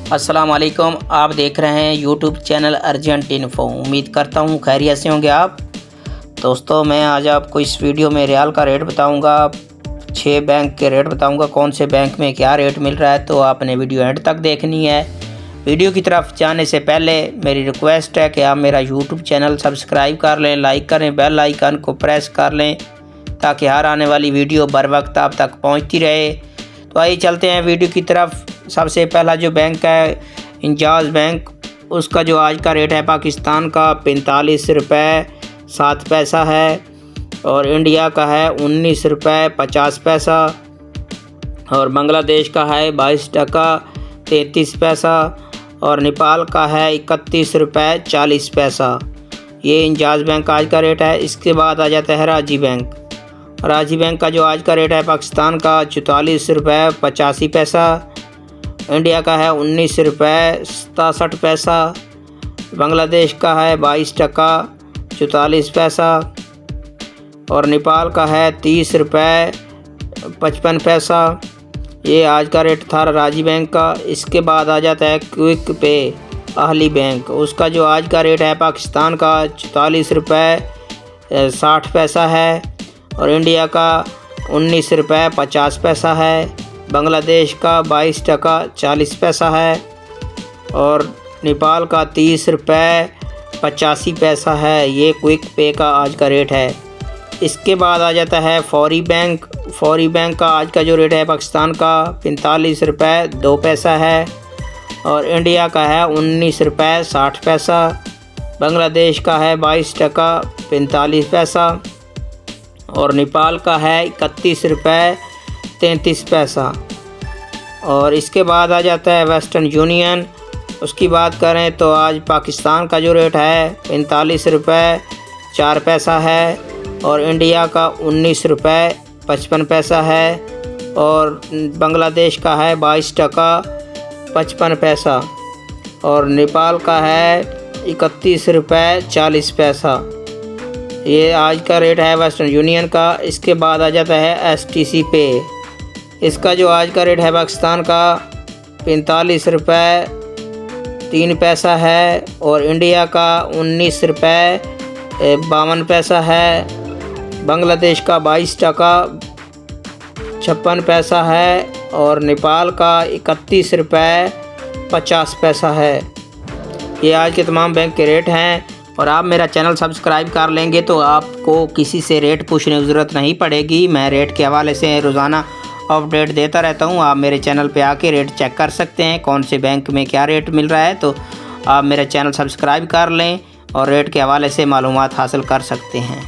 अस्सलाम वालेकुम। आप देख रहे हैं यूट्यूब चैनल अर्जेंट इन्फो। उम्मीद करता हूँ खैरियत से होंगे आप। दोस्तों, मैं आज आपको इस वीडियो में रियाल का रेट बताऊँगा, 6 बैंक के रेट बताऊँगा, कौन से बैंक में क्या रेट मिल रहा है। तो आपने वीडियो एंड तक देखनी है। वीडियो की तरफ जाने से पहले मेरी रिक्वेस्ट है कि आप मेरा यूट्यूब चैनल सब्सक्राइब कर लें, लाइक करें, बेल आइकन को प्रेस कर लें ताकि हर आने वाली वीडियो बर वक्त आप तक पहुँचती रहे। तो आइए चलते हैं वीडियो की तरफ। सबसे पहला जो बैंक है इंजाज़ बैंक, उसका जो आज का रेट है पाकिस्तान का 45 रुपये 7 पैसा है, और इंडिया का है 19 रुपये 50 पैसा, और बांग्लादेश का है 22 टका 33 पैसा, और नेपाल का है 31 रुपये 40 पैसा। ये इंजाज़ बैंक का आज का रेट है। इसके बाद आ जाता है राजी बैंक। राजी बैंक का जो आज का रेट है पाकिस्तान का 44 रुपये 85 पैसा, इंडिया का है 19 रुपये 67 पैसा, बांग्लादेश का है 22 टका 44 पैसा, और नेपाल का है 30 रुपये 55 पैसा। ये आज का रेट था राजी बैंक का। इसके बाद आ जाता है क्विक पे अहली बैंक। उसका जो आज का रेट है पाकिस्तान का 44 रुपये 60 पैसा है, और इंडिया का 19 रुपये 50 पैसा है, बांग्लादेश का 22 टका 40 पैसा है, और नेपाल का 30 रुपये 85 पैसा है। ये क्विक पे का आज का रेट है। इसके बाद आ जाता है फौरी बैंक। फौरी बैंक का आज का जो रेट है पाकिस्तान का 45 रुपये 2 पैसा है, और इंडिया का है 19 रुपये 60 पैसा, बांग्लादेश का है 22 टका 45 पैसा, और नेपाल का है 31 रुपये 33 पैसा। और इसके बाद आ जाता है वेस्टर्न यूनियन। उसकी बात करें तो आज पाकिस्तान का जो रेट है 45 रुपये 4 पैसा है, और इंडिया का 19 रुपये 55 पैसा है, और बांग्लादेश का है 22 टका 55 पैसा, और नेपाल का है 31 रुपये 40 पैसा। ये आज का रेट है वेस्टर्न यूनियन का। इसके बाद आ जाता है STC पे। इसका जो आज का रेट है पाकिस्तान का 45 रुपये 3 पैसा है, और इंडिया का 19 रुपये 52 पैसा है, बांग्लादेश का 22 टका 56 पैसा है, और नेपाल का 31 रुपये 50 पैसा है। ये आज के तमाम बैंक के रेट हैं। और आप मेरा चैनल सब्सक्राइब कर लेंगे तो आपको किसी से रेट पूछने की ज़रूरत नहीं पड़ेगी। मैं रेट के हवाले से रोज़ाना अपडेट देता रहता हूँ। आप मेरे चैनल पे आके रेट चेक कर सकते हैं, कौन से बैंक में क्या रेट मिल रहा है। तो आप मेरा चैनल सब्सक्राइब कर लें और रेट के हवाले से मालूमात हासिल कर सकते हैं।